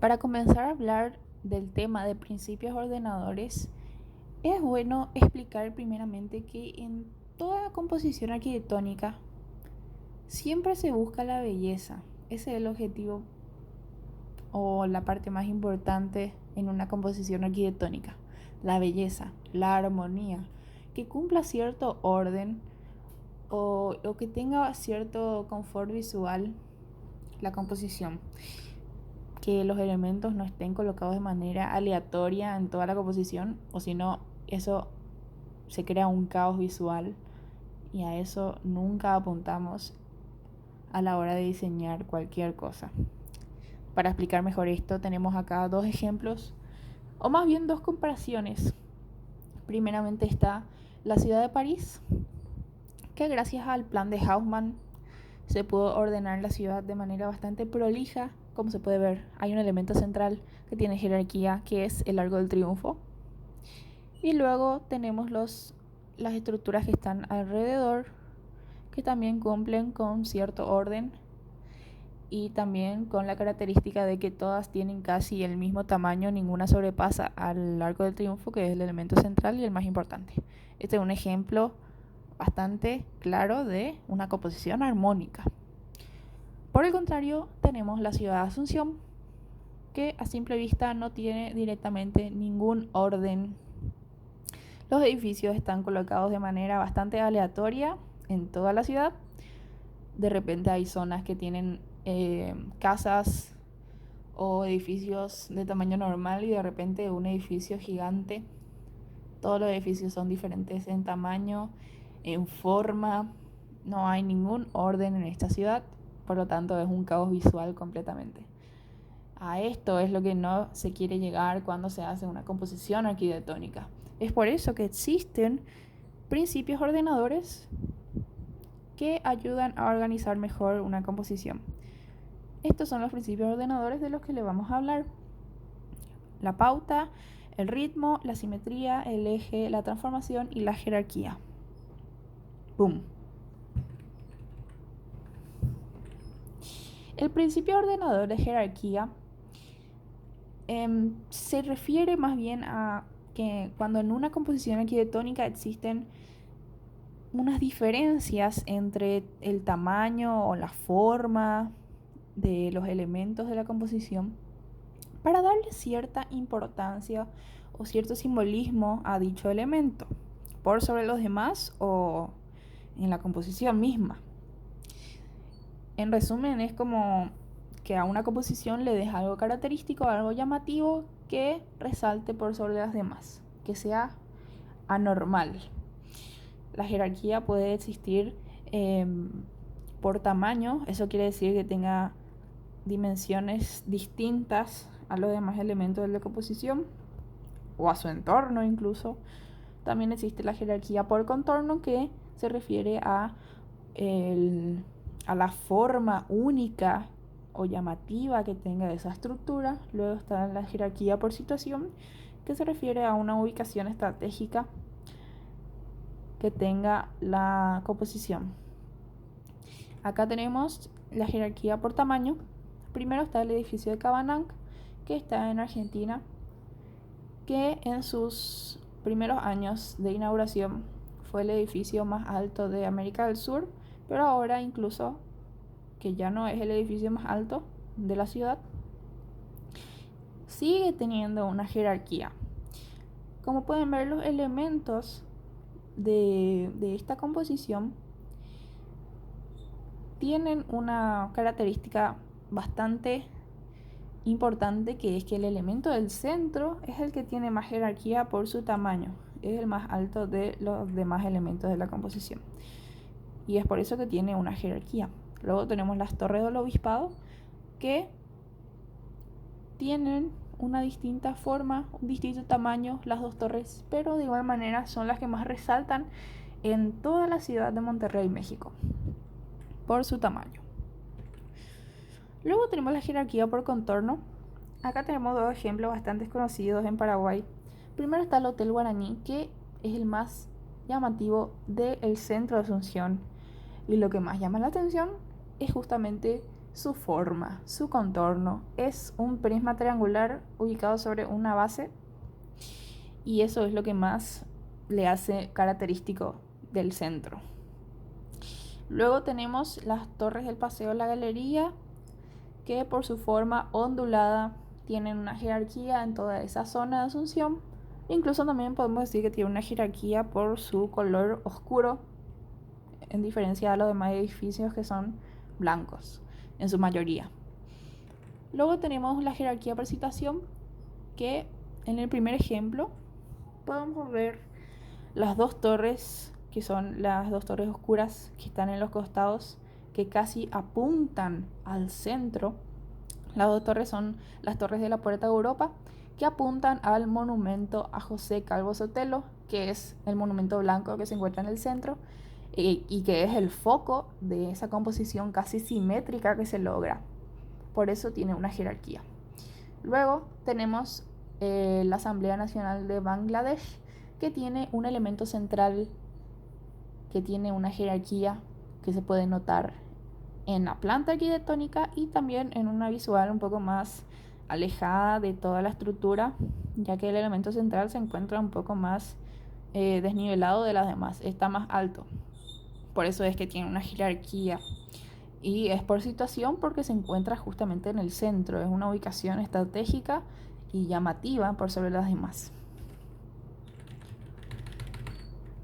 Para comenzar a hablar del tema de principios ordenadores, es bueno explicar primeramente que en toda composición arquitectónica siempre se busca la belleza. Ese es el objetivo o la parte más importante en una composición arquitectónica. La belleza, la armonía, que cumpla cierto orden o que tenga cierto confort visual la composición. Que los elementos no estén colocados de manera aleatoria en toda la composición, o si no, eso se crea un caos visual y a eso nunca apuntamos a la hora de diseñar cualquier cosa. Para explicar mejor esto, tenemos acá dos ejemplos, o más bien dos comparaciones. Primeramente está la ciudad de París, que gracias al plan de Haussmann se pudo ordenar la ciudad de manera bastante prolija. Como se puede ver, hay un elemento central que tiene jerarquía, que es el Arco del Triunfo. Y luego tenemos las estructuras que están alrededor, que también cumplen con cierto orden y también con la característica de que todas tienen casi el mismo tamaño, ninguna sobrepasa al Arco del Triunfo, que es el elemento central y el más importante. Este es un ejemplo bastante claro de una composición armónica. Por el contrario, tenemos la ciudad de Asunción, que a simple vista no tiene directamente ningún orden. Los edificios están colocados de manera bastante aleatoria en toda la ciudad. De repente hay zonas que tienen casas o edificios de tamaño normal y de repente un edificio gigante. Todos los edificios son diferentes en tamaño, en forma. No hay ningún orden en esta ciudad, por lo tanto es un caos visual completamente. A esto es lo que no se quiere llegar cuando se hace una composición arquitectónica. Es por eso que existen principios ordenadores que ayudan a organizar mejor una composición. Estos son los principios ordenadores de los que le vamos a hablar: la pauta, el ritmo, la simetría, el eje, la transformación y la jerarquía. ¡Boom! El principio ordenador de jerarquía se refiere más bien a que cuando en una composición arquitectónica existen unas diferencias entre el tamaño o la forma de los elementos de la composición, para darle cierta importancia o cierto simbolismo a dicho elemento, por sobre los demás o en la composición misma. En resumen, es como que a una composición le des algo característico, algo llamativo que resalte por sobre las demás, que sea anormal. La jerarquía puede existir por tamaño, eso quiere decir que tenga dimensiones distintas a los demás elementos de la composición o a su entorno incluso. También existe la jerarquía por contorno, que se refiere a la forma única o llamativa que tenga esa estructura. Luego está la jerarquía por situación, que se refiere a una ubicación estratégica que tenga la composición. Acá tenemos la jerarquía por tamaño. Primero está el edificio de Cabananc, que está en Argentina, que en sus primeros años de inauguración fue el edificio más alto de América del Sur, pero ahora incluso que ya no es el edificio más alto de la ciudad, sigue teniendo una jerarquía. Como pueden ver, los elementos de esta composición tienen una característica bastante importante, que es que el elemento del centro es el que tiene más jerarquía por su tamaño, es el más alto de los demás elementos de la composición y es por eso que tiene una jerarquía. Luego tenemos las torres del obispado, que tienen una distinta forma, un distinto tamaño las dos torres, pero de igual manera son las que más resaltan en toda la ciudad de Monterrey, México, por su tamaño. Luego tenemos la jerarquía por contorno. Acá tenemos dos ejemplos bastante conocidos en Paraguay. Primero está el Hotel Guaraní, que es el más llamativo del centro de Asunción. Y lo que más llama la atención es justamente su forma, su contorno. Es un prisma triangular ubicado sobre una base y eso es lo que más le hace característico del centro. Luego tenemos las torres del Paseo de la Galería, que por su forma ondulada tienen una jerarquía en toda esa zona de Asunción. Incluso también podemos decir que tiene una jerarquía por su color oscuro, en diferencia a los demás edificios que son blancos en su mayoría. Luego tenemos la jerarquía por situación, que en el primer ejemplo podemos ver las dos torres, que son las dos torres oscuras que están en los costados, que casi apuntan al centro. Las dos torres son las torres de la Puerta de Europa, que apuntan al monumento a José Calvo Sotelo, que es el monumento blanco que se encuentra en el centro y que es el foco de esa composición casi simétrica que se logra. Por eso tiene una jerarquía. Luego tenemos la Asamblea Nacional de Bangladesh, que tiene un elemento central, que tiene una jerarquía que se puede notar en la planta arquitectónica y también en una visual un poco más alejada de toda la estructura, ya que el elemento central se encuentra un poco más desnivelado de las demás, está más alto. Por eso es que tiene una jerarquía. Y es por situación porque se encuentra justamente en el centro. Es una ubicación estratégica y llamativa por sobre las demás.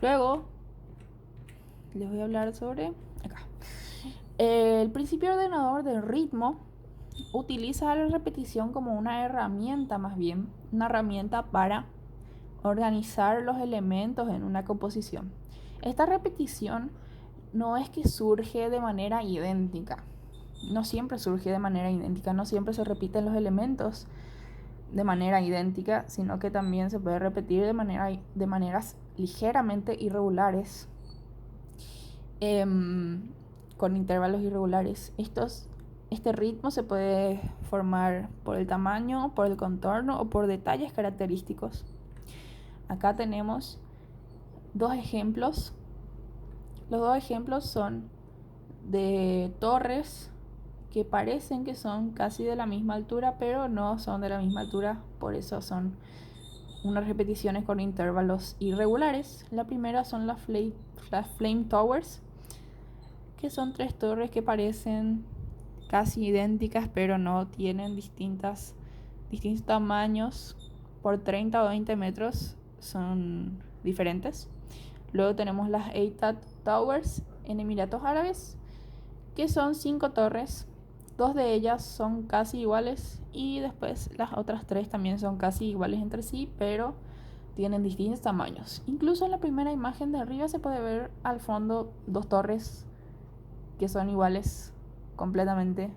Luego les voy a hablar sobre acá. El principio ordenador del ritmo utiliza la repetición como una herramienta, más bien una herramienta para organizar los elementos en una composición. Esta repetición no es que surge de manera idéntica, no siempre surge de manera idéntica, no siempre se repiten los elementos de manera idéntica, sino que también se puede repetir de maneras ligeramente irregulares, con intervalos irregulares. Este ritmo se puede formar por el tamaño, por el contorno o por detalles característicos. Acá tenemos dos ejemplos. Los dos ejemplos son de torres que parecen que son casi de la misma altura, pero no son de la misma altura, por eso son unas repeticiones con intervalos irregulares. La primera son las Flame Towers, que son tres torres que parecen casi idénticas, pero no, tienen distintos tamaños, por 30 o 20 metros son diferentes. Luego tenemos las Eitat Towers en Emiratos Árabes, que son 5 torres. Dos de ellas son casi iguales y después las otras 3 también son casi iguales entre sí, pero tienen distintos tamaños. Incluso en la primera imagen de arriba se puede ver al fondo dos torres que son iguales completamente,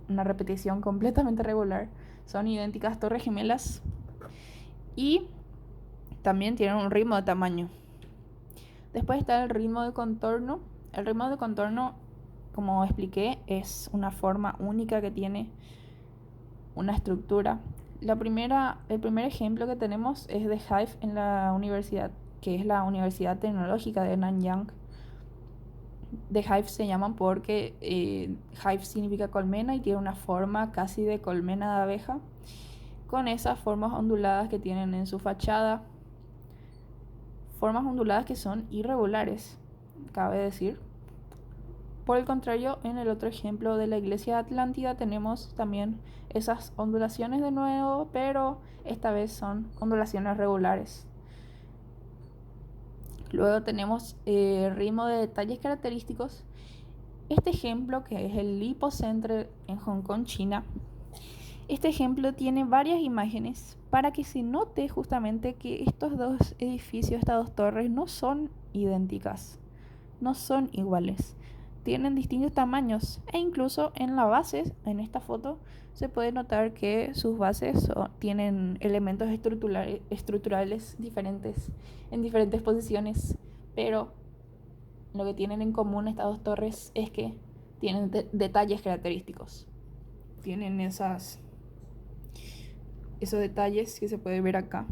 una repetición completamente regular. Son idénticas torres gemelas y también tienen un ritmo de tamaño. Después está el ritmo de contorno. El ritmo de contorno, como expliqué, es una forma única que tiene una estructura. El primer ejemplo que tenemos es de Hive en la universidad, que es la Universidad Tecnológica de Nanyang. De Hive se llaman porque Hive significa colmena y tiene una forma casi de colmena de abeja, con esas formas onduladas que tienen en su fachada. Formas onduladas que son irregulares, cabe decir. Por el contrario, en el otro ejemplo de la iglesia de Atlántida tenemos también esas ondulaciones de nuevo, pero esta vez son ondulaciones regulares. Luego tenemos ritmo de detalles característicos. Este ejemplo, que es el Lippo Center en Hong Kong, China, este ejemplo tiene varias imágenes para que se note justamente que estos dos edificios, estas dos torres, no son idénticas, no son iguales. Tienen distintos tamaños e incluso en la base, en esta foto, se puede notar que sus bases tienen elementos estructurales diferentes en diferentes posiciones, pero lo que tienen en común estas dos torres es que tienen detalles característicos. Tienen esos detalles que se puede ver acá,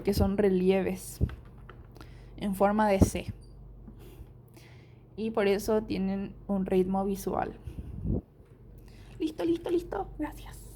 que son relieves en forma de C. y por eso tienen un ritmo visual. Listo, listo, listo. Gracias.